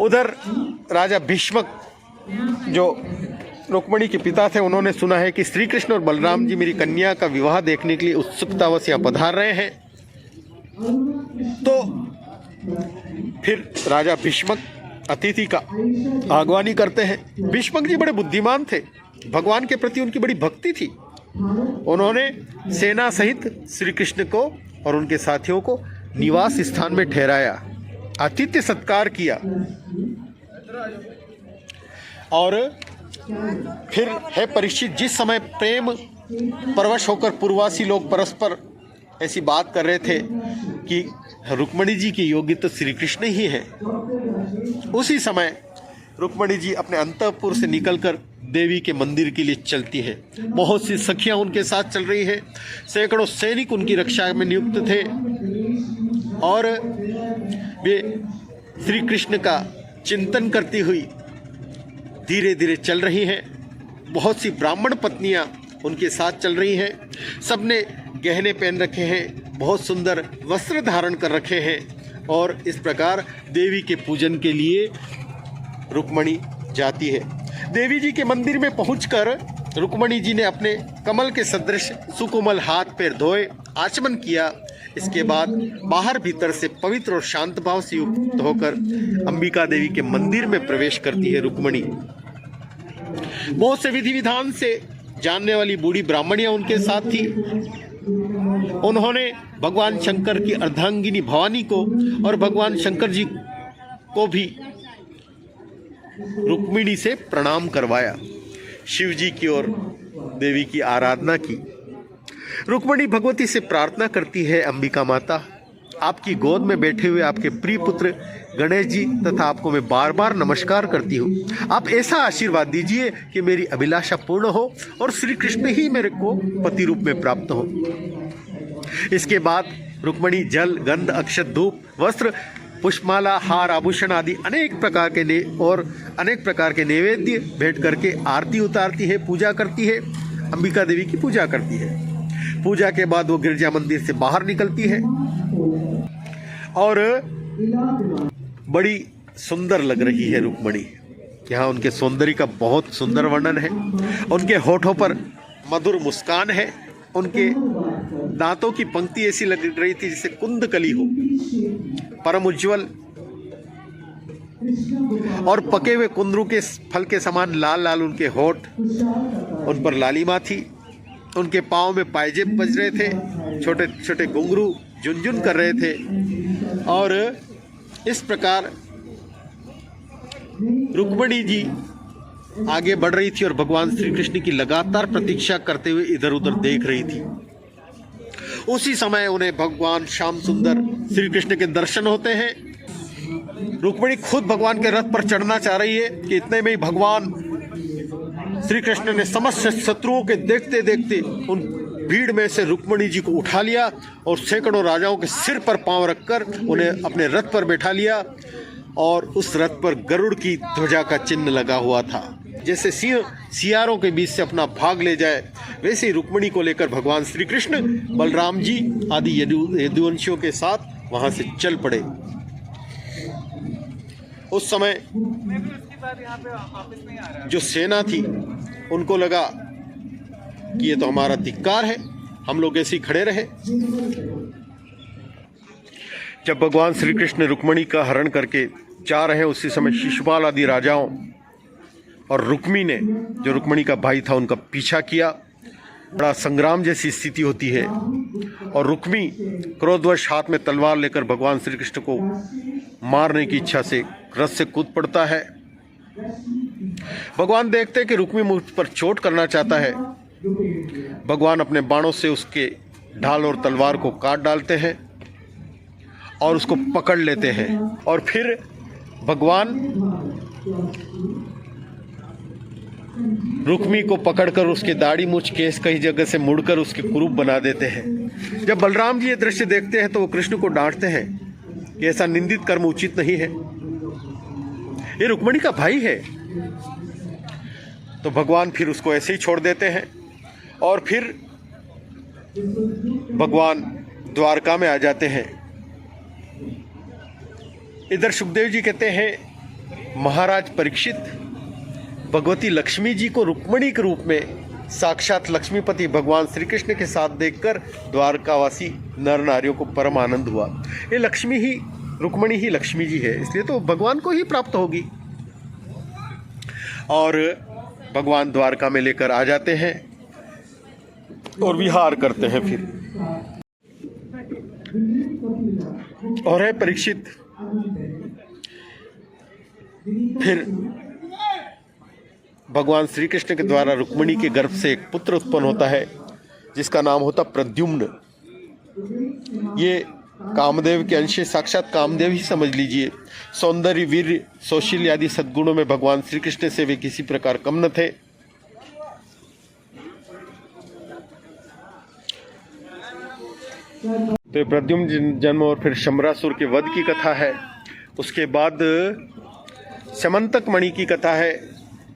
उधर राजा भीष्मक जो रुक्मिणी के पिता थे, उन्होंने सुना है कि श्री कृष्ण और बलराम जी मेरी कन्या का विवाह देखने के लिए उत्सुकतावश यहाँ पधार रहे हैं। तो फिर राजा भीष्मक अतिथि का आगवानी करते हैं। भीष्मक जी बड़े बुद्धिमान थे, भगवान के प्रति उनकी बड़ी भक्ति थी। उन्होंने सेना सहित श्री कृष्ण को और उनके साथियों को निवास स्थान में ठहराया, आतिथ्य सत्कार किया और फिर है परीक्षित, जिस समय प्रेम परवश होकर पूर्ववासी लोग परस्पर ऐसी बात कर रहे थे कि रुक्मिणी जी की योगी तो श्री कृष्ण ही है, उसी समय रुक्मिणी जी अपने अंतःपुर से निकलकर देवी के मंदिर के लिए चलती हैं। बहुत सी सखियां उनके साथ चल रही हैं, सैकड़ों सैनिक उनकी रक्षा में नियुक्त थे और वे श्री कृष्ण का चिंतन करती हुई धीरे धीरे चल रही हैं। बहुत सी ब्राह्मण पत्नियां उनके साथ चल रही हैं, सबने गहने पहन रखे हैं, बहुत सुंदर वस्त्र धारण कर रखे हैं और इस प्रकार देवी के पूजन के लिए रुक्मिणी जाती है। देवी जी के मंदिर में पहुंचकर रुक्मिणी जी ने अपने कमल के सदृश सुकोमल हाथ पैर धोए, आचमन किया। इसके बाद बाहर भीतर से पवित्र और शांत भाव से युक्त होकर अंबिका देवी के मंदिर में प्रवेश करती है रुक्मिणी। बहुत से विधि विधान से जानने वाली बूढ़ी ब्राह्मणियां उनके साथ थी। उन्होंने भगवान शंकर की अर्धांगिनी भवानी को और भगवान शंकर जी को भी रुक्मिणी से प्रणाम करवाया, शिव जी की और देवी की आराधना की। रुक्मिणी भगवती से प्रार्थना करती है, अंबिका माता, आपकी गोद में बैठे हुए आपके प्रिय पुत्र गणेश जी तथा आपको मैं बार बार नमस्कार करती हूँ। आप ऐसा आशीर्वाद दीजिए कि मेरी अभिलाषा पूर्ण हो और श्री कृष्ण ही मेरे को पति रूप में प्राप्त हो। इसके बाद रुक्मिणी जल, गंध, अक्षत, धूप, वस्त्र, पुष्पमाला, हार, आभूषण आदि अनेक प्रकार के नैवेद्य भेंट करके आरती उतारती है, पूजा करती है, अंबिका देवी की पूजा करती है। पूजा के बाद वो गिरजा मंदिर से बाहर निकलती है और बड़ी सुंदर लग रही है रुक्मिणी। यहाँ उनके सौंदर्य का बहुत सुंदर वर्णन है। उनके होठों पर मधुर मुस्कान है, उनके दांतों की पंक्ति ऐसी लग रही थी जैसे कुंदकली हो, परम उज्ज्वल और पके हुए कुंदरू के फल के समान लाल लाल उनके होठ, उन पर लालिमा थी। उनके पाँव में पायजेब बज रहे थे, छोटे छोटे घुंघरू झुनझुन कर रहे थे और इस प्रकार रुक्मिणी जी आगे बढ़ रही थी और भगवान श्री कृष्ण की लगातार प्रतीक्षा करते हुए इधर उधर देख रही थी। उसी समय उन्हें भगवान श्याम सुंदर श्री कृष्ण के दर्शन होते हैं। रुक्मिणी खुद भगवान के रथ पर चढ़ना चाह रही है कि इतने में ही भगवान श्री कृष्ण ने समस्त शत्रुओं के देखते देखते उन भीड़ में से रुक्मिणी जी को उठा लिया और सैकड़ों राजाओं के सिर पर पांव रखकर उन्हें अपने रथ पर बैठा लिया और उस रथ पर गरुड़ की ध्वजा का चिन्ह लगा हुआ था। जैसे सिंह सियारों के बीच से अपना भाग ले जाए, वैसे ही रुक्मिणी को लेकर भगवान श्री कृष्ण, बलराम जी आदि यदुवंशियों के साथ वहां से चल पड़े। उस समय जो सेना थी उनको लगा कि ये तो हमारा धिक्कार है, हम लोग ऐसे ही खड़े रहे। जब भगवान श्री कृष्ण रुक्मिणी का हरण करके जा रहे हैं, उसी समय शिशुपाल आदि राजाओं और रुक्मी ने, जो रुक्मिणी का भाई था, उनका पीछा किया। बड़ा संग्राम जैसी स्थिति होती है और रुक्मी क्रोधवश हाथ में तलवार लेकर भगवान श्री कृष्ण को मारने की इच्छा से रथ से कूद पड़ता है। भगवान देखते हैं कि रुक्मी मुझ पर चोट करना चाहता है। भगवान अपने बाणों से उसके ढाल और तलवार को काट डालते हैं और उसको पकड़ लेते हैं और फिर भगवान रुक्मी को पकड़कर उसके दाढ़ी मूछ केस कई जगह से मुड़कर उसके कुरूप बना देते हैं। जब बलराम जी ये दृश्य देखते हैं तो वो कृष्ण को डांटते हैं कि ऐसा निंदित कर्म उचित नहीं है, ये रुक्मिणी का भाई है। तो भगवान फिर उसको ऐसे ही छोड़ देते हैं और फिर भगवान द्वारका में आ जाते हैं। इधर सुखदेव जी कहते हैं महाराज परीक्षित, भगवती लक्ष्मी जी को रुक्मणी के रूप में साक्षात लक्ष्मीपति भगवान श्री कृष्ण के साथ देखकर द्वारकावासी नर नारियों को परम आनंद हुआ। ये लक्ष्मी ही, रुक्मणी ही लक्ष्मी जी है, इसलिए तो भगवान को ही प्राप्त होगी। और भगवान द्वारका में लेकर आ जाते हैं और विहार करते हैं फिर। और है परीक्षित, फिर भगवान श्री कृष्ण के द्वारा रुक्मिणी के गर्भ से एक पुत्र उत्पन्न होता है जिसका नाम होता प्रद्युम्न। ये कामदेव के अंश, साक्षात कामदेव ही समझ लीजिए। सौंदर्य, वीर, सौशील्य आदि सद्गुणों में भगवान श्री कृष्ण से वे किसी प्रकार कम न थे। तो प्रद्युम्न जन्म और फिर शम्रासुर के वध की कथा है। उसके बाद समंतक मणि की कथा है।